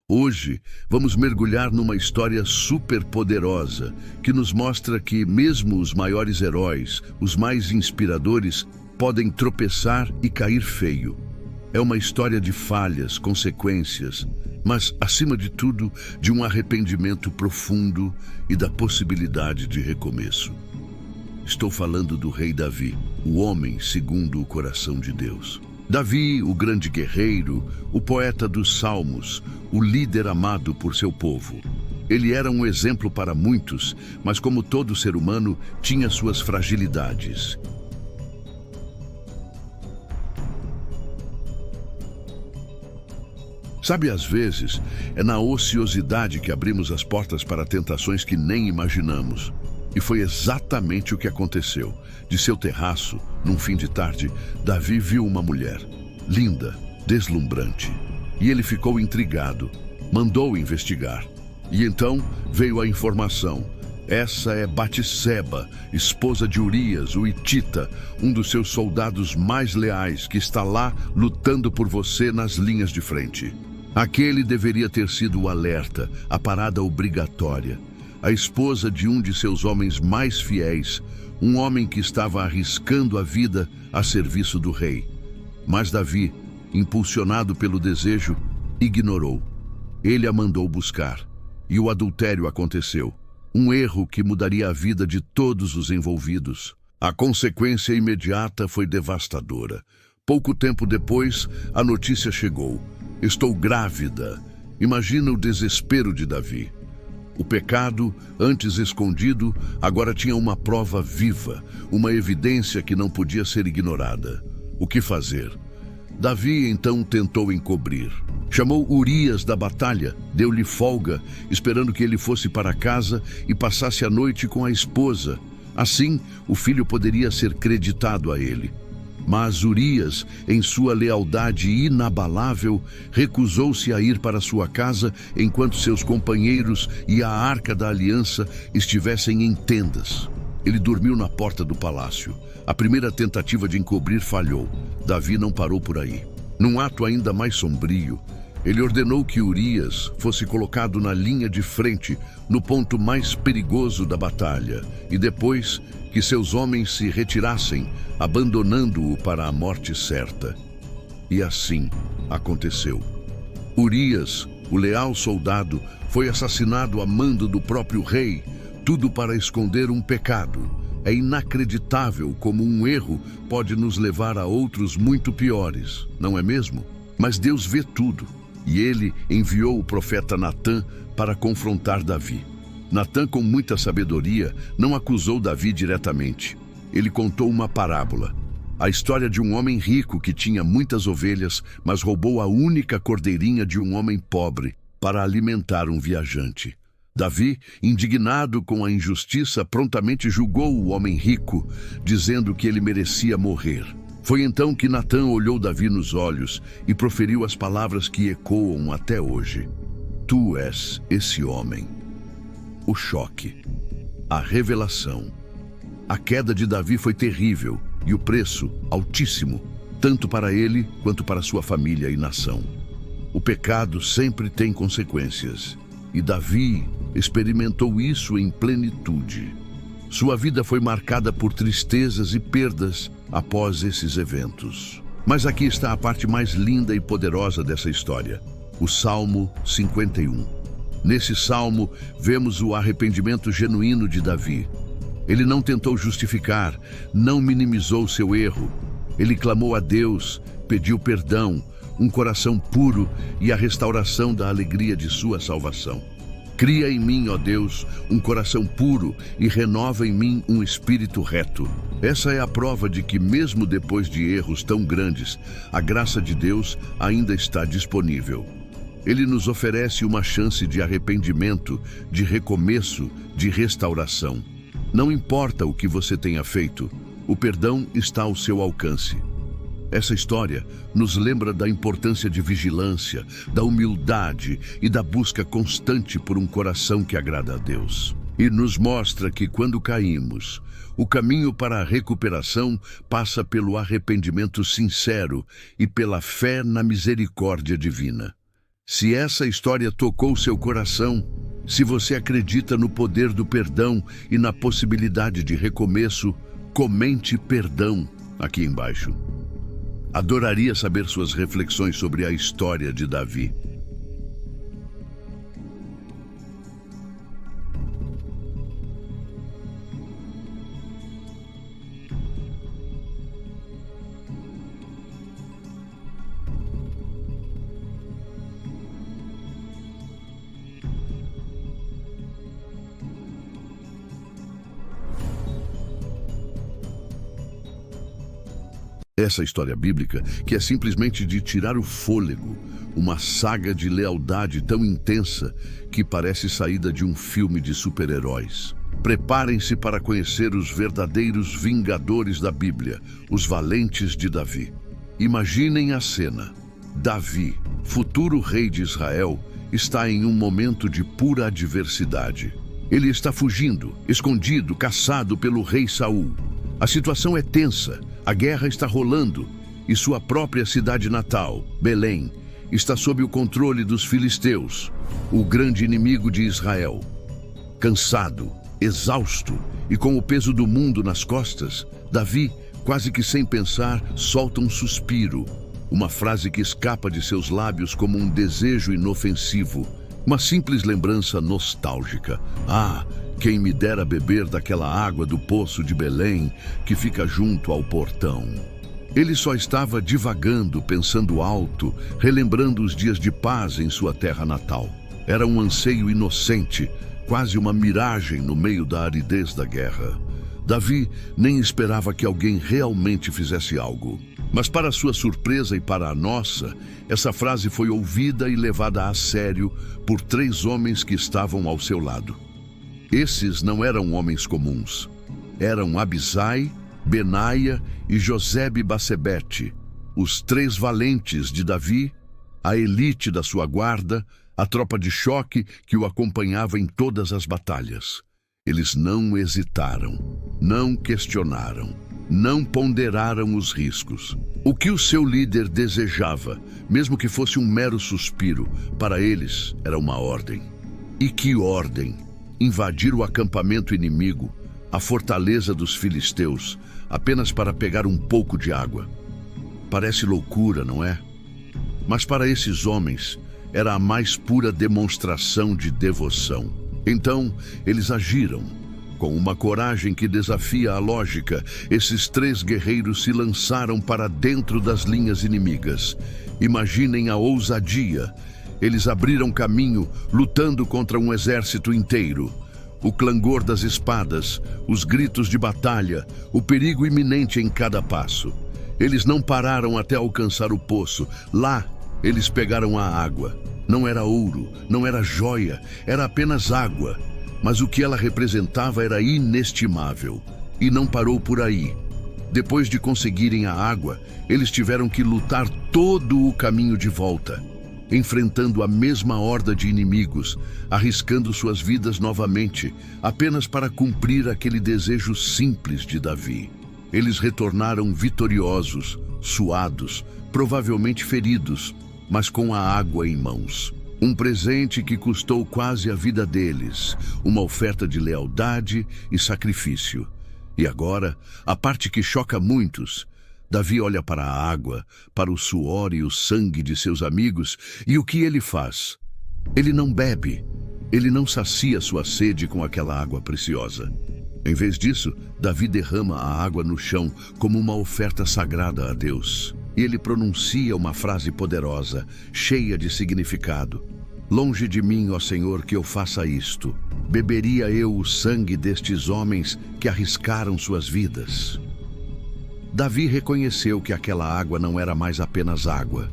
Hoje, vamos mergulhar numa história super poderosa que nos mostra que mesmo os maiores heróis, os mais inspiradores, podem tropeçar e cair feio. É uma história de falhas, consequências, mas, acima de tudo, de um arrependimento profundo e da possibilidade de recomeço. Estou falando do rei Davi, o homem segundo o coração de Deus. Davi, o grande guerreiro, o poeta dos Salmos, o líder amado por seu povo. Ele era um exemplo para muitos, mas como todo ser humano, tinha suas fragilidades. Sabe, às vezes, é na ociosidade que abrimos as portas para tentações que nem imaginamos. E foi exatamente o que aconteceu. De seu terraço, num fim de tarde, Davi viu uma mulher, linda, deslumbrante. E ele ficou intrigado, mandou investigar. E então veio a informação. Essa é Batseba, esposa de Urias, o hitita, um dos seus soldados mais leais, que está lá lutando por você nas linhas de frente. Aquele deveria ter sido o alerta, a parada obrigatória. A esposa de um de seus homens mais fiéis, um homem que estava arriscando a vida a serviço do rei. Mas Davi, impulsionado pelo desejo, ignorou. Ele a mandou buscar, e o adultério aconteceu. Um erro que mudaria a vida de todos os envolvidos. A consequência imediata foi devastadora. Pouco tempo depois, a notícia chegou. Estou grávida. Imagina o desespero de Davi. O pecado, antes escondido, agora tinha uma prova viva, uma evidência que não podia ser ignorada. O que fazer? Davi então tentou encobrir. Chamou Urias da batalha, deu-lhe folga, esperando que ele fosse para casa e passasse a noite com a esposa. Assim, o filho poderia ser creditado a ele. Mas Urias, em sua lealdade inabalável, recusou-se a ir para sua casa enquanto seus companheiros e a Arca da Aliança estivessem em tendas. Ele dormiu na porta do palácio. A primeira tentativa de encobrir falhou. Davi não parou por aí. Num ato ainda mais sombrio, ele ordenou que Urias fosse colocado na linha de frente, no ponto mais perigoso da batalha, e depois que seus homens se retirassem, abandonando-o para a morte certa. E assim aconteceu. Urias, o leal soldado, foi assassinado a mando do próprio rei, tudo para esconder um pecado. É inacreditável como um erro pode nos levar a outros muito piores, não é mesmo? Mas Deus vê tudo, e ele enviou o profeta Natã para confrontar Davi. Natã, com muita sabedoria, não acusou Davi diretamente. Ele contou uma parábola. A história de um homem rico que tinha muitas ovelhas, mas roubou a única cordeirinha de um homem pobre para alimentar um viajante. Davi, indignado com a injustiça, prontamente julgou o homem rico, dizendo que ele merecia morrer. Foi então que Natã olhou Davi nos olhos e proferiu as palavras que ecoam até hoje. Tu és esse homem. O choque, a revelação. A queda de Davi foi terrível e o preço altíssimo, tanto para ele quanto para sua família e nação. O pecado sempre tem consequências, e Davi experimentou isso em plenitude. Sua vida foi marcada por tristezas e perdas após esses eventos. Mas aqui está a parte mais linda e poderosa dessa história, o Salmo 51. Nesse salmo, vemos o arrependimento genuíno de Davi. Ele não tentou justificar, não minimizou seu erro. Ele clamou a Deus, pediu perdão, um coração puro e a restauração da alegria de sua salvação. Cria em mim, ó Deus, um coração puro e renova em mim um espírito reto. Essa é a prova de que, mesmo depois de erros tão grandes, a graça de Deus ainda está disponível. Ele nos oferece uma chance de arrependimento, de recomeço, de restauração. Não importa o que você tenha feito, o perdão está ao seu alcance. Essa história nos lembra da importância de vigilância, da humildade e da busca constante por um coração que agrada a Deus. E nos mostra que quando caímos, o caminho para a recuperação passa pelo arrependimento sincero e pela fé na misericórdia divina. Se essa história tocou seu coração, se você acredita no poder do perdão e na possibilidade de recomeço, comente perdão aqui embaixo. Adoraria saber suas reflexões sobre a história de Davi. Essa história bíblica, que é simplesmente de tirar o fôlego, uma saga de lealdade tão intensa que parece saída de um filme de super-heróis. Preparem-se para conhecer os verdadeiros vingadores da Bíblia, os valentes de Davi. Imaginem a cena. Davi, futuro rei de Israel, está em um momento de pura adversidade. Ele está fugindo, escondido, caçado pelo rei Saul. A situação é tensa, a guerra está rolando e sua própria cidade natal, Belém, está sob o controle dos filisteus, o grande inimigo de Israel. Cansado, exausto e com o peso do mundo nas costas, Davi, quase que sem pensar, solta um suspiro, uma frase que escapa de seus lábios como um desejo inofensivo, uma simples lembrança nostálgica. Ah, quem me dera beber daquela água do poço de Belém que fica junto ao portão. Ele só estava divagando, pensando alto, relembrando os dias de paz em sua terra natal. Era um anseio inocente, quase uma miragem no meio da aridez da guerra. Davi nem esperava que alguém realmente fizesse algo. Mas para sua surpresa e para a nossa, essa frase foi ouvida e levada a sério por 3 homens que estavam ao seu lado. Esses não eram homens comuns. Eram Abisai, Benaia e Josebe-Basebete, os 3 valentes de Davi, a elite da sua guarda, a tropa de choque que o acompanhava em todas as batalhas. Eles não hesitaram, não questionaram, não ponderaram os riscos. O que o seu líder desejava, mesmo que fosse um mero suspiro, para eles era uma ordem. E que ordem! Invadir o acampamento inimigo, a fortaleza dos filisteus, apenas para pegar um pouco de água. Parece loucura, não é? Mas para esses homens, era a mais pura demonstração de devoção. Então, eles agiram. Com uma coragem que desafia a lógica, esses 3 guerreiros se lançaram para dentro das linhas inimigas. Imaginem a ousadia. Eles abriram caminho, lutando contra um exército inteiro. O clangor das espadas, os gritos de batalha, o perigo iminente em cada passo. Eles não pararam até alcançar o poço. Lá, eles pegaram a água. Não era ouro, não era joia, era apenas água. Mas o que ela representava era inestimável. E não parou por aí. Depois de conseguirem a água, eles tiveram que lutar todo o caminho de volta, enfrentando a mesma horda de inimigos, arriscando suas vidas novamente, apenas para cumprir aquele desejo simples de Davi. Eles retornaram vitoriosos, suados, provavelmente feridos, mas com a água em mãos. Um presente que custou quase a vida deles, uma oferta de lealdade e sacrifício. E agora, a parte que choca muitos: Davi olha para a água, para o suor e o sangue de seus amigos, e o que ele faz? Ele não bebe, ele não sacia sua sede com aquela água preciosa. Em vez disso, Davi derrama a água no chão como uma oferta sagrada a Deus. E ele pronuncia uma frase poderosa, cheia de significado. Longe de mim, ó Senhor, que eu faça isto. Beberia eu o sangue destes homens que arriscaram suas vidas. Davi reconheceu que aquela água não era mais apenas água.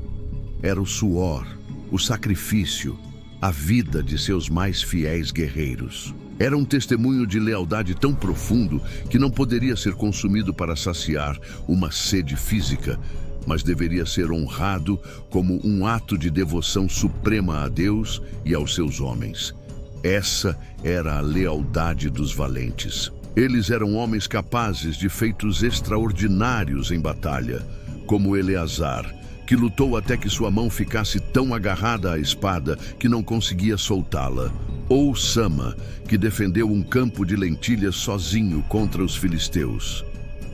Era o suor, o sacrifício, a vida de seus mais fiéis guerreiros. Era um testemunho de lealdade tão profundo que não poderia ser consumido para saciar uma sede física, mas deveria ser honrado como um ato de devoção suprema a Deus e aos seus homens. Essa era a lealdade dos valentes. Eles eram homens capazes de feitos extraordinários em batalha, como Eleazar, que lutou até que sua mão ficasse tão agarrada à espada que não conseguia soltá-la. Ou Sama, que defendeu um campo de lentilhas sozinho contra os filisteus.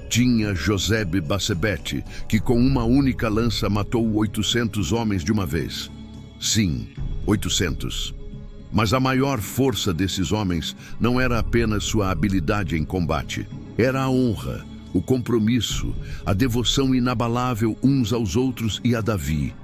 Tinha Josebe-Basebete, que com uma única lança matou 800 homens de uma vez. Sim, 800. Mas a maior força desses homens não era apenas sua habilidade em combate. Era a honra, o compromisso, a devoção inabalável uns aos outros e a Davi.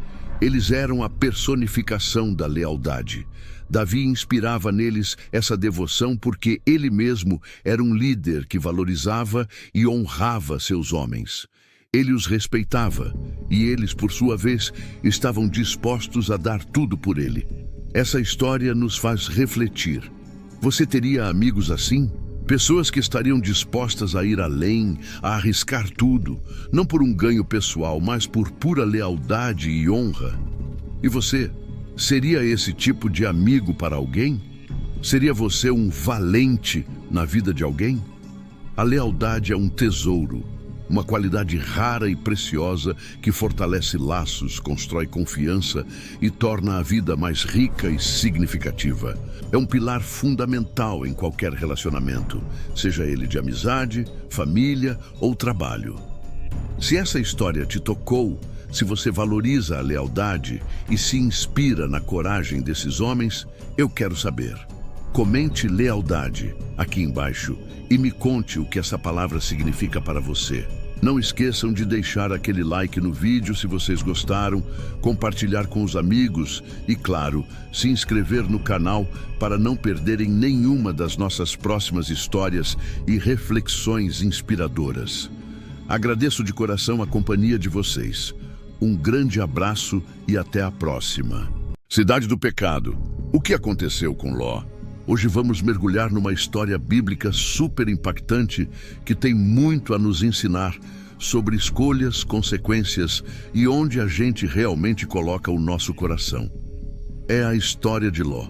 Eles eram a personificação da lealdade. Davi inspirava neles essa devoção porque ele mesmo era um líder que valorizava e honrava seus homens. Ele os respeitava e eles, por sua vez, estavam dispostos a dar tudo por ele. Essa história nos faz refletir. Você teria amigos assim? Pessoas que estariam dispostas a ir além, a arriscar tudo, não por um ganho pessoal, mas por pura lealdade e honra. E você? Seria esse tipo de amigo para alguém? Seria você um valente na vida de alguém? A lealdade é um tesouro, uma qualidade rara e preciosa que fortalece laços, constrói confiança e torna a vida mais rica e significativa. É um pilar fundamental em qualquer relacionamento, seja ele de amizade, família ou trabalho. Se essa história te tocou, se você valoriza a lealdade e se inspira na coragem desses homens, eu quero saber. Comente lealdade aqui embaixo e me conte o que essa palavra significa para você. Não esqueçam de deixar aquele like no vídeo se vocês gostaram, compartilhar com os amigos e, claro, se inscrever no canal para não perderem nenhuma das nossas próximas histórias e reflexões inspiradoras. Agradeço de coração a companhia de vocês. Um grande abraço e até a próxima. Cidade do Pecado. O que aconteceu com Ló? Hoje vamos mergulhar numa história bíblica super impactante que tem muito a nos ensinar sobre escolhas, consequências e onde a gente realmente coloca o nosso coração. É a história de Ló.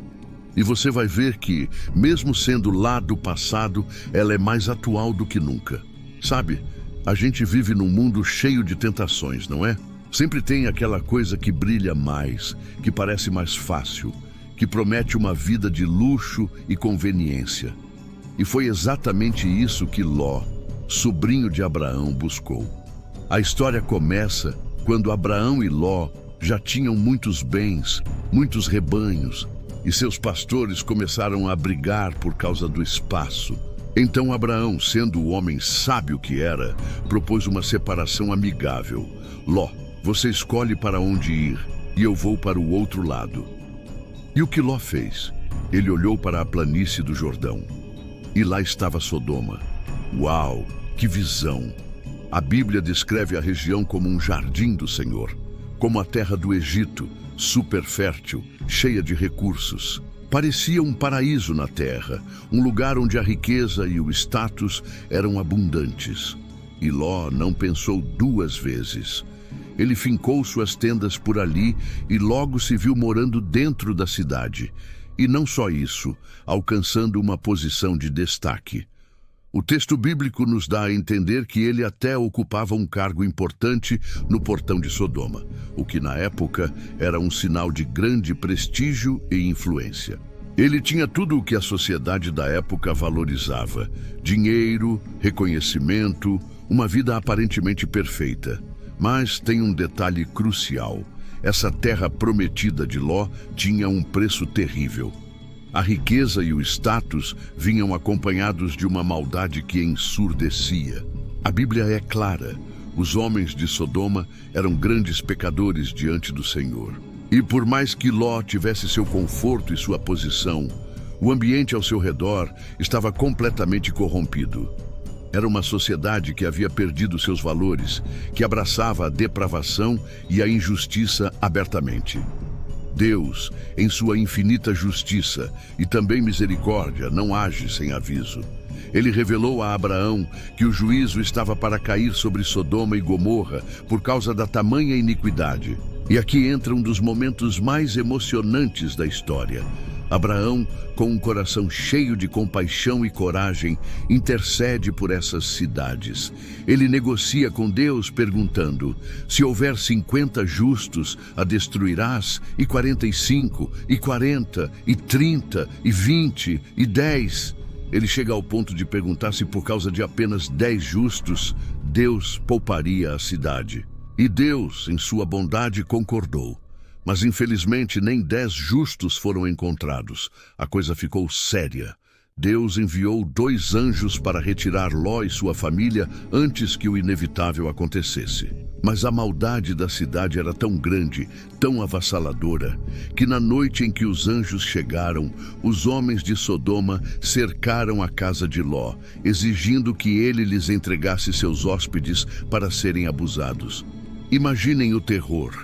E você vai ver que, mesmo sendo lá do passado, ela é mais atual do que nunca. Sabe, a gente vive num mundo cheio de tentações, não é? Sempre tem aquela coisa que brilha mais, que parece mais fácil, que promete uma vida de luxo e conveniência. E foi exatamente isso que Ló, sobrinho de Abraão, buscou. A história começa quando Abraão e Ló já tinham muitos bens, muitos rebanhos, e seus pastores começaram a brigar por causa do espaço. Então Abraão, sendo o homem sábio que era, propôs uma separação amigável. Ló, você escolhe para onde ir, e eu vou para o outro lado. E o que Ló fez? Ele olhou para a planície do Jordão. E lá estava Sodoma. Uau, que visão! A Bíblia descreve a região como um jardim do Senhor, como a terra do Egito, super fértil, cheia de recursos. Parecia um paraíso na terra, um lugar onde a riqueza e o status eram abundantes. E Ló não pensou duas vezes. Ele fincou suas tendas por ali e logo se viu morando dentro da cidade. E não só isso, alcançando uma posição de destaque. O texto bíblico nos dá a entender que ele até ocupava um cargo importante no portão de Sodoma, o que na época era um sinal de grande prestígio e influência. Ele tinha tudo o que a sociedade da época valorizava: dinheiro, reconhecimento, uma vida aparentemente perfeita. Mas tem um detalhe crucial. Essa terra prometida de Ló tinha um preço terrível. A riqueza e o status vinham acompanhados de uma maldade que ensurdecia. A Bíblia é clara. Os homens de Sodoma eram grandes pecadores diante do Senhor. E por mais que Ló tivesse seu conforto e sua posição, o ambiente ao seu redor estava completamente corrompido. Era uma sociedade que havia perdido seus valores, que abraçava a depravação e a injustiça abertamente. Deus, em sua infinita justiça e também misericórdia, não age sem aviso. Ele revelou a Abraão que o juízo estava para cair sobre Sodoma e Gomorra por causa da tamanha iniquidade. E aqui entra um dos momentos mais emocionantes da história. Abraão, com um coração cheio de compaixão e coragem, intercede por essas cidades. Ele negocia com Deus perguntando: se houver 50 justos, a destruirás? E 45, e 40, e 30, e 20, e 10? Ele chega ao ponto de perguntar se por causa de apenas 10 justos, Deus pouparia a cidade. E Deus, em sua bondade, concordou. Mas infelizmente nem 10 justos foram encontrados. A coisa ficou séria. Deus enviou 2 anjos para retirar Ló e sua família antes que o inevitável acontecesse. Mas a maldade da cidade era tão grande, tão avassaladora, que na noite em que os anjos chegaram, os homens de Sodoma cercaram a casa de Ló, exigindo que ele lhes entregasse seus hóspedes para serem abusados. Imaginem o terror.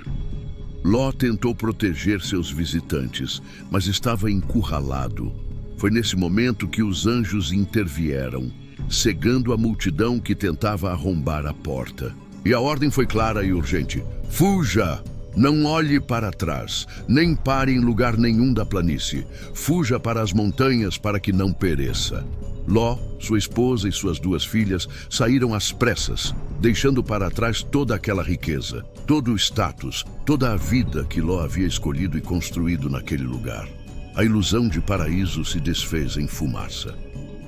Ló tentou proteger seus visitantes, mas estava encurralado. Foi nesse momento que os anjos intervieram, cegando a multidão que tentava arrombar a porta. E a ordem foi clara e urgente: fuja! Não olhe para trás, nem pare em lugar nenhum da planície. Fuja para as montanhas para que não pereça. Ló, sua esposa e suas 2 filhas saíram às pressas, deixando para trás toda aquela riqueza, todo o status, toda a vida que Ló havia escolhido e construído naquele lugar. A ilusão de paraíso se desfez em fumaça,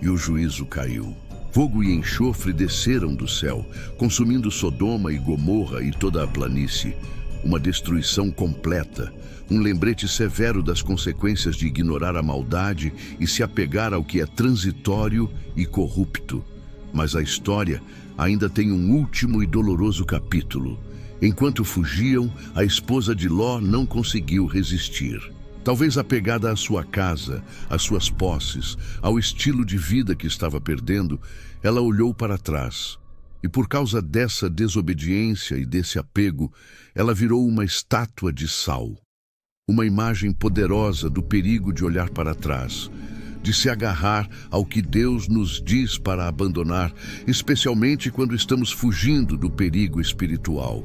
e o juízo caiu. Fogo e enxofre desceram do céu, consumindo Sodoma e Gomorra e toda a planície. Uma destruição completa, um lembrete severo das consequências de ignorar a maldade e se apegar ao que é transitório e corrupto. Mas a história ainda tem um último e doloroso capítulo. Enquanto fugiam, a esposa de Ló não conseguiu resistir. Talvez apegada à sua casa, às suas posses, ao estilo de vida que estava perdendo, ela olhou para trás. E por causa dessa desobediência e desse apego, ela virou uma estátua de sal. Uma imagem poderosa do perigo de olhar para trás, de se agarrar ao que Deus nos diz para abandonar, especialmente quando estamos fugindo do perigo espiritual.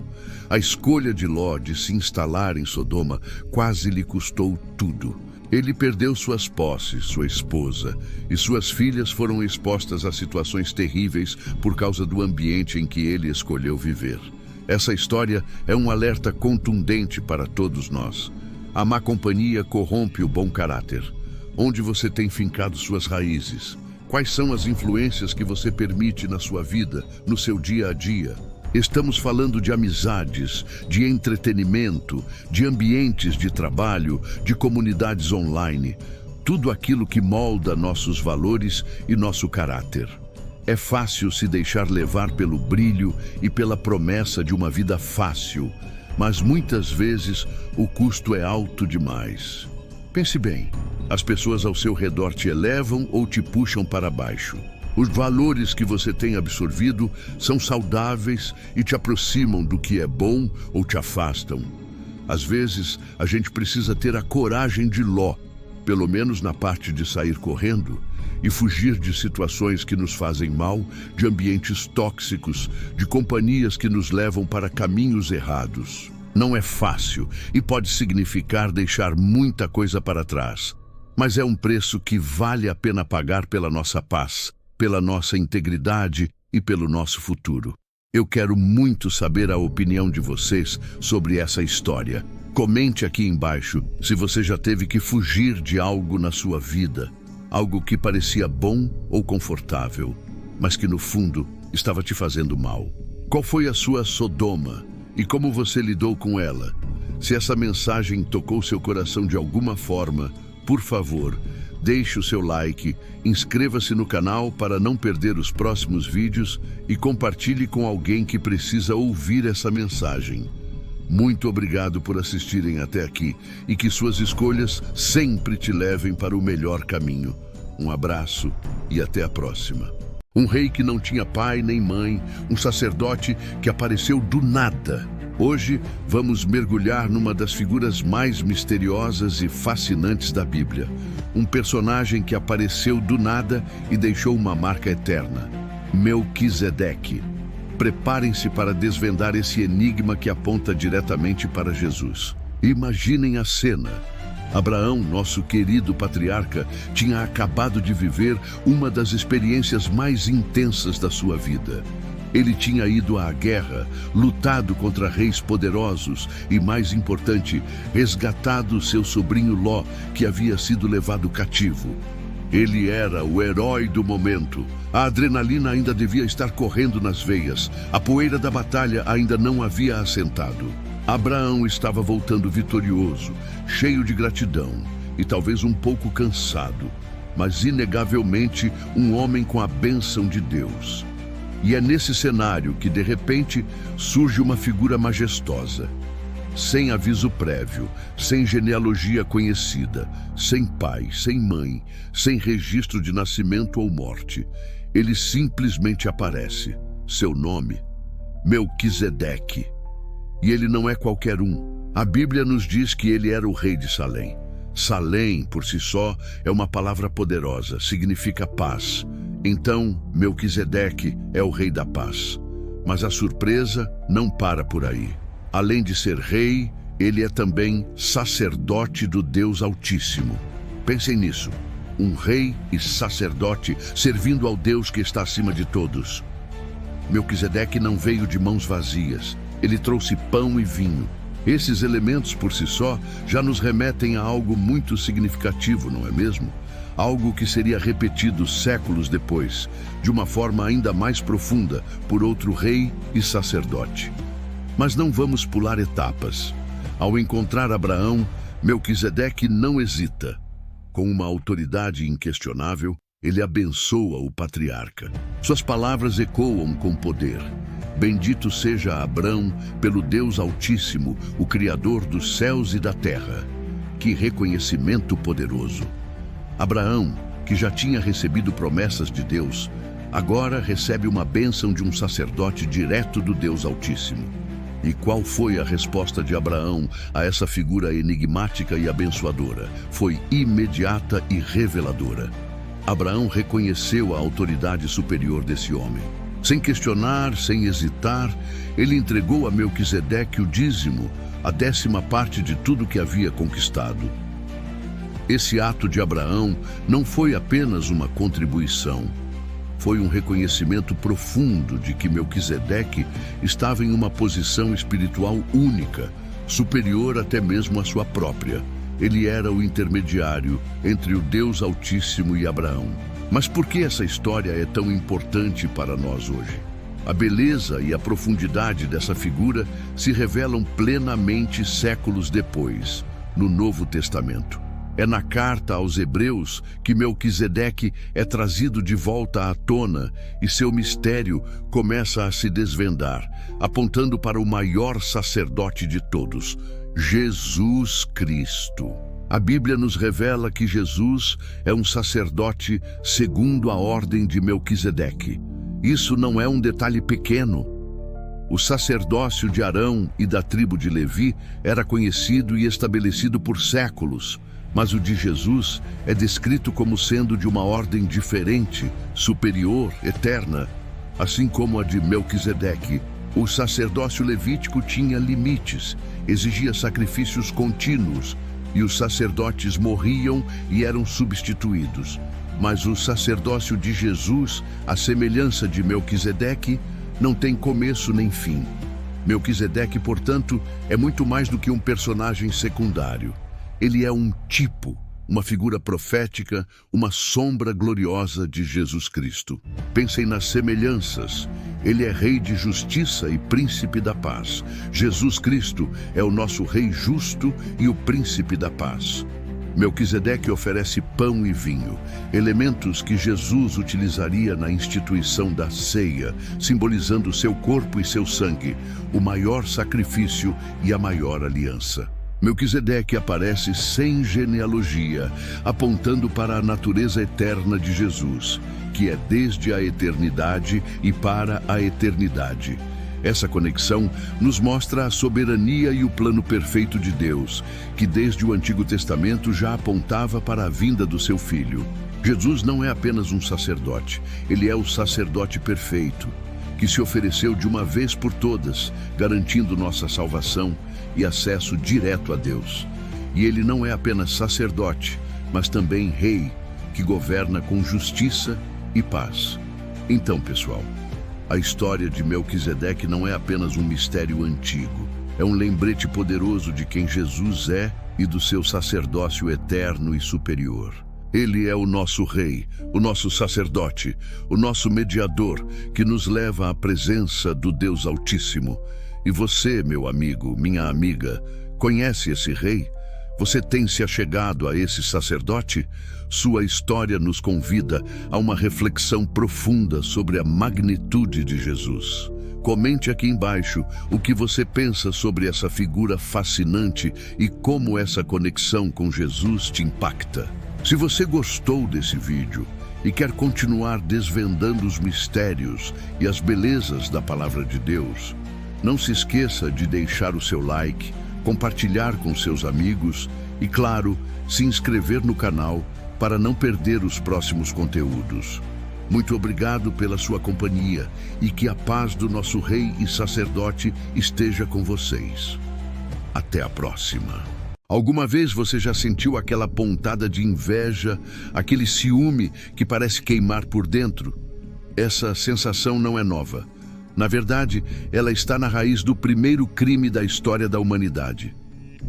A escolha de Ló de se instalar em Sodoma quase lhe custou tudo. Ele perdeu suas posses, sua esposa, e suas filhas foram expostas a situações terríveis por causa do ambiente em que ele escolheu viver. Essa história é um alerta contundente para todos nós. A má companhia corrompe o bom caráter. Onde você tem fincado suas raízes? Quais são as influências que você permite na sua vida, no seu dia a dia? Estamos falando de amizades, de entretenimento, de ambientes de trabalho, de comunidades online. Tudo aquilo que molda nossos valores e nosso caráter. É fácil se deixar levar pelo brilho e pela promessa de uma vida fácil, mas muitas vezes o custo é alto demais. Pense bem, as pessoas ao seu redor te elevam ou te puxam para baixo. Os valores que você tem absorvido são saudáveis e te aproximam do que é bom ou te afastam. Às vezes, a gente precisa ter a coragem de Ló, pelo menos na parte de sair correndo, e fugir de situações que nos fazem mal, de ambientes tóxicos, de companhias que nos levam para caminhos errados. Não é fácil e pode significar deixar muita coisa para trás, mas é um preço que vale a pena pagar pela nossa paz, pela nossa integridade e pelo nosso futuro. Eu quero muito saber a opinião de vocês sobre essa história. Comente aqui embaixo se você já teve que fugir de algo na sua vida, algo que parecia bom ou confortável, mas que no fundo estava te fazendo mal. Qual foi a sua Sodoma e como você lidou com ela? Se essa mensagem tocou seu coração de alguma forma, por favor, deixe o seu like, inscreva-se no canal para não perder os próximos vídeos e compartilhe com alguém que precisa ouvir essa mensagem. Muito obrigado por assistirem até aqui e que suas escolhas sempre te levem para o melhor caminho. Um abraço e até a próxima. Um rei que não tinha pai nem mãe, um sacerdote que apareceu do nada. Hoje vamos mergulhar numa das figuras mais misteriosas e fascinantes da Bíblia. Um personagem que apareceu do nada e deixou uma marca eterna. Melquisedeque. Preparem-se para desvendar esse enigma que aponta diretamente para Jesus. Imaginem a cena. Abraão, nosso querido patriarca, tinha acabado de viver uma das experiências mais intensas da sua vida. Ele tinha ido à guerra, lutado contra reis poderosos e, mais importante, resgatado seu sobrinho Ló, que havia sido levado cativo. Ele era o herói do momento. A adrenalina ainda devia estar correndo nas veias. A poeira da batalha ainda não havia assentado. Abraão estava voltando vitorioso, cheio de gratidão e talvez um pouco cansado, mas inegavelmente um homem com a bênção de Deus. E é nesse cenário que, de repente, surge uma figura majestosa. Sem aviso prévio, sem genealogia conhecida, sem pai, sem mãe, sem registro de nascimento ou morte, ele simplesmente aparece. Seu nome, Melquisedeque. E ele não é qualquer um. A Bíblia nos diz que ele era o rei de Salém. Salém, por si só, é uma palavra poderosa, significa paz. Então, Melquisedeque é o rei da paz. Mas a surpresa não para por aí. Além de ser rei, ele é também sacerdote do Deus Altíssimo. Pensem nisso. Um rei e sacerdote servindo ao Deus que está acima de todos. Melquisedeque não veio de mãos vazias. Ele trouxe pão e vinho. Esses elementos por si só já nos remetem a algo muito significativo, não é mesmo? Algo que seria repetido séculos depois, de uma forma ainda mais profunda, por outro rei e sacerdote. Mas não vamos pular etapas. Ao encontrar Abraão, Melquisedeque não hesita. Com uma autoridade inquestionável, ele abençoa o patriarca. Suas palavras ecoam com poder. Bendito seja Abrão pelo Deus Altíssimo, o Criador dos céus e da terra. Que reconhecimento poderoso! Abraão, que já tinha recebido promessas de Deus, agora recebe uma bênção de um sacerdote direto do Deus Altíssimo. E qual foi a resposta de Abraão a essa figura enigmática e abençoadora? Foi imediata e reveladora. Abraão reconheceu a autoridade superior desse homem. Sem questionar, sem hesitar, ele entregou a Melquisedeque o dízimo, a 10ª parte de tudo que havia conquistado. Esse ato de Abraão não foi apenas uma contribuição. Foi um reconhecimento profundo de que Melquisedeque estava em uma posição espiritual única, superior até mesmo à sua própria. Ele era o intermediário entre o Deus Altíssimo e Abraão. Mas por que essa história é tão importante para nós hoje? A beleza e a profundidade dessa figura se revelam plenamente séculos depois, no Novo Testamento. É na carta aos Hebreus que Melquisedeque é trazido de volta à tona e seu mistério começa a se desvendar, apontando para o maior sacerdote de todos, Jesus Cristo. A Bíblia nos revela que Jesus é um sacerdote segundo a ordem de Melquisedeque. Isso não é um detalhe pequeno. O sacerdócio de Arão e da tribo de Levi era conhecido e estabelecido por séculos, mas o de Jesus é descrito como sendo de uma ordem diferente, superior, eterna. Assim como a de Melquisedeque, o sacerdócio levítico tinha limites, exigia sacrifícios contínuos, e os sacerdotes morriam e eram substituídos. Mas o sacerdócio de Jesus, à semelhança de Melquisedeque, não tem começo nem fim. Melquisedeque, portanto, é muito mais do que um personagem secundário. Ele é um tipo, uma figura profética, uma sombra gloriosa de Jesus Cristo. Pensem nas semelhanças. Ele é rei de justiça e príncipe da paz. Jesus Cristo é o nosso rei justo e o príncipe da paz. Melquisedeque oferece pão e vinho, elementos que Jesus utilizaria na instituição da ceia, simbolizando seu corpo e seu sangue, o maior sacrifício e a maior aliança. Melquisedeque aparece sem genealogia, apontando para a natureza eterna de Jesus, que é desde a eternidade e para a eternidade. Essa conexão nos mostra a soberania e o plano perfeito de Deus, que desde o Antigo Testamento já apontava para a vinda do seu Filho. Jesus não é apenas um sacerdote, ele é o sacerdote perfeito, que se ofereceu de uma vez por todas, garantindo nossa salvação e acesso direto a Deus. E ele não é apenas sacerdote, mas também rei, que governa com justiça e paz. Então, pessoal, a história de Melquisedeque não é apenas um mistério antigo. É um lembrete poderoso de quem Jesus é e do seu sacerdócio eterno e superior. Ele é o nosso rei, o nosso sacerdote, o nosso mediador, que nos leva à presença do Deus Altíssimo. E você, meu amigo, minha amiga, conhece esse rei? Você tem se achegado a esse sacerdote? Sua história nos convida a uma reflexão profunda sobre a magnitude de Jesus. Comente aqui embaixo o que você pensa sobre essa figura fascinante e como essa conexão com Jesus te impacta. Se você gostou desse vídeo e quer continuar desvendando os mistérios e as belezas da Palavra de Deus, não se esqueça de deixar o seu like, compartilhar com seus amigos e, claro, se inscrever no canal para não perder os próximos conteúdos. Muito obrigado pela sua companhia e que a paz do nosso Rei e Sacerdote esteja com vocês. Até a próxima. Alguma vez você já sentiu aquela pontada de inveja, aquele ciúme que parece queimar por dentro? Essa sensação não é nova. Na verdade, ela está na raiz do primeiro crime da história da humanidade.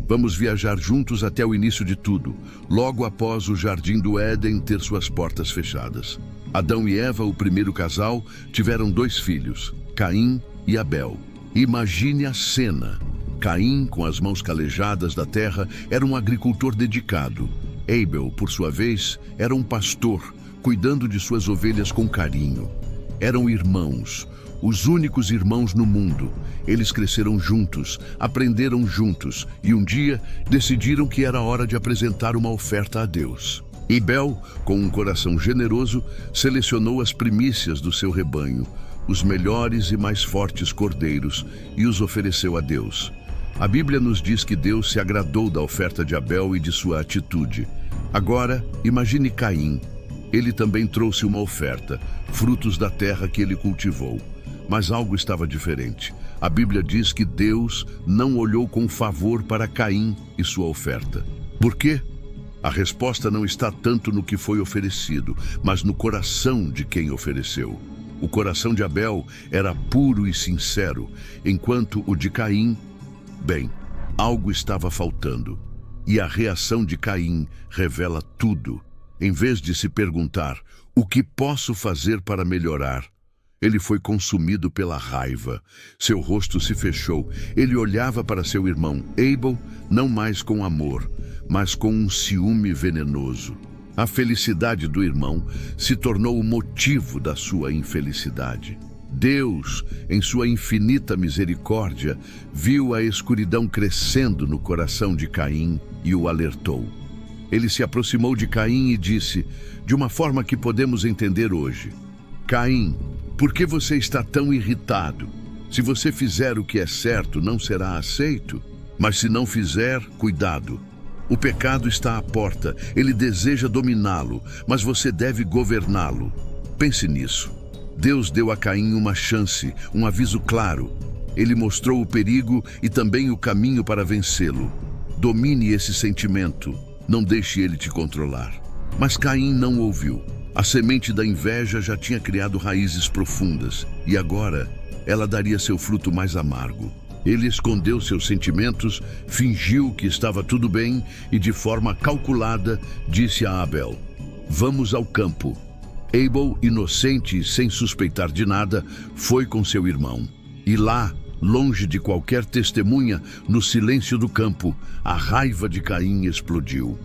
Vamos viajar juntos até o início de tudo, logo após o Jardim do Éden ter suas portas fechadas. Adão e Eva, o primeiro casal, tiveram 2 filhos, Caim e Abel. Imagine a cena. Caim, com as mãos calejadas da terra, era um agricultor dedicado. Abel, por sua vez, era um pastor, cuidando de suas ovelhas com carinho. Eram irmãos, os únicos irmãos no mundo. Eles cresceram juntos, aprenderam juntos e um dia decidiram que era hora de apresentar uma oferta a Deus. Abel, com um coração generoso, selecionou as primícias do seu rebanho, os melhores e mais fortes cordeiros, e os ofereceu a Deus. A Bíblia nos diz que Deus se agradou da oferta de Abel e de sua atitude. Agora, imagine Caim. Ele também trouxe uma oferta, frutos da terra que ele cultivou. Mas algo estava diferente. A Bíblia diz que Deus não olhou com favor para Caim e sua oferta. Por quê? A resposta não está tanto no que foi oferecido, mas no coração de quem ofereceu. O coração de Abel era puro e sincero, enquanto o de Caim, bem, algo estava faltando. E a reação de Caim revela tudo. Em vez de se perguntar, o que posso fazer para melhorar? Ele foi consumido pela raiva. Seu rosto se fechou. Ele olhava para seu irmão Abel, não mais com amor, mas com um ciúme venenoso. A felicidade do irmão se tornou o motivo da sua infelicidade. Deus, em sua infinita misericórdia, viu a escuridão crescendo no coração de Caim e o alertou. Ele se aproximou de Caim e disse, de uma forma que podemos entender hoje: Caim, por que você está tão irritado? Se você fizer o que é certo, não será aceito. Mas se não fizer, cuidado. O pecado está à porta, ele deseja dominá-lo, mas você deve governá-lo. Pense nisso. Deus deu a Caim uma chance, um aviso claro. Ele mostrou o perigo e também o caminho para vencê-lo. Domine esse sentimento, não deixe ele te controlar. Mas Caim não ouviu. A semente da inveja já tinha criado raízes profundas, e agora ela daria seu fruto mais amargo. Ele escondeu seus sentimentos, fingiu que estava tudo bem e, de forma calculada, disse a Abel: vamos ao campo. Abel, inocente e sem suspeitar de nada, foi com seu irmão. E lá, longe de qualquer testemunha, no silêncio do campo, a raiva de Caim explodiu.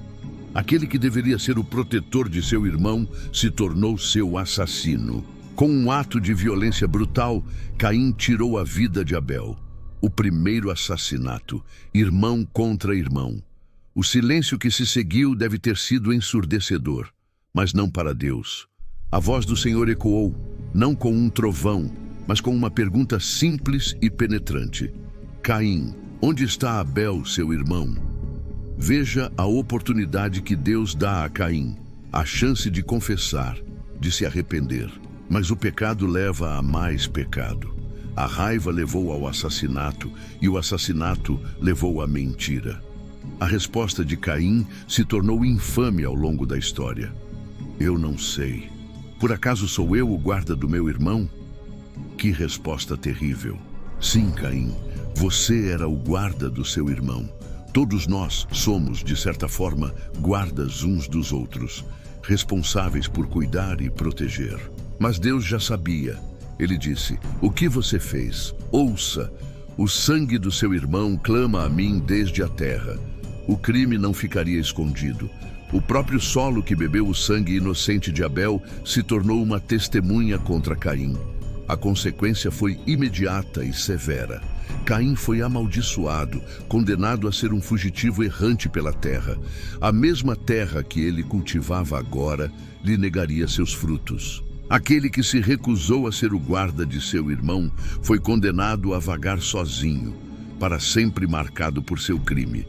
Aquele que deveria ser o protetor de seu irmão se tornou seu assassino. Com um ato de violência brutal, Caim tirou a vida de Abel. O primeiro assassinato, irmão contra irmão. O silêncio que se seguiu deve ter sido ensurdecedor, mas não para Deus. A voz do Senhor ecoou, não com um trovão, mas com uma pergunta simples e penetrante. Caim, onde está Abel, seu irmão? Veja a oportunidade que Deus dá a Caim, a chance de confessar, de se arrepender. Mas o pecado leva a mais pecado. A raiva levou ao assassinato e o assassinato levou à mentira. A resposta de Caim se tornou infame ao longo da história. Eu não sei. Por acaso sou eu o guarda do meu irmão? Que resposta terrível. Sim, Caim, você era o guarda do seu irmão. Todos nós somos, de certa forma, guardas uns dos outros, responsáveis por cuidar e proteger. Mas Deus já sabia. Ele disse: o que você fez? Ouça, o sangue do seu irmão clama a mim desde a terra. O crime não ficaria escondido. O próprio solo que bebeu o sangue inocente de Abel se tornou uma testemunha contra Caim. A consequência foi imediata e severa. Caim foi amaldiçoado, condenado a ser um fugitivo errante pela terra. A mesma terra que ele cultivava agora lhe negaria seus frutos. Aquele que se recusou a ser o guarda de seu irmão foi condenado a vagar sozinho, para sempre marcado por seu crime.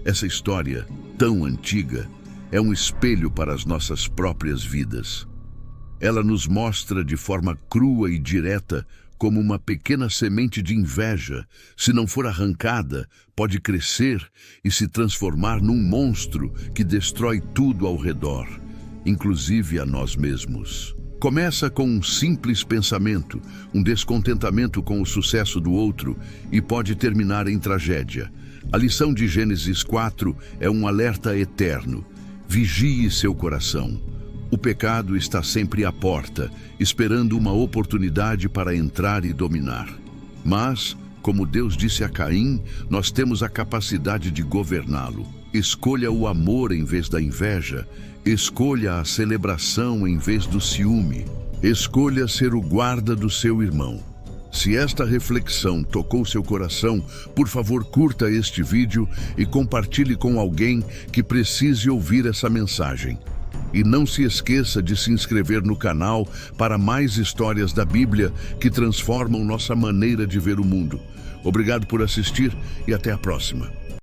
Essa história, tão antiga, é um espelho para as nossas próprias vidas. Ela nos mostra de forma crua e direta como uma pequena semente de inveja, se não for arrancada, pode crescer e se transformar num monstro que destrói tudo ao redor, inclusive a nós mesmos. Começa com um simples pensamento, um descontentamento com o sucesso do outro e pode terminar em tragédia. A lição de Gênesis 4 é um alerta eterno. Vigie seu coração. O pecado está sempre à porta, esperando uma oportunidade para entrar e dominar. Mas, como Deus disse a Caim, nós temos a capacidade de governá-lo. Escolha o amor em vez da inveja. Escolha a celebração em vez do ciúme. Escolha ser o guarda do seu irmão. Se esta reflexão tocou seu coração, por favor, curta este vídeo e compartilhe com alguém que precise ouvir essa mensagem. E não se esqueça de se inscrever no canal para mais histórias da Bíblia que transformam nossa maneira de ver o mundo. Obrigado por assistir e até a próxima.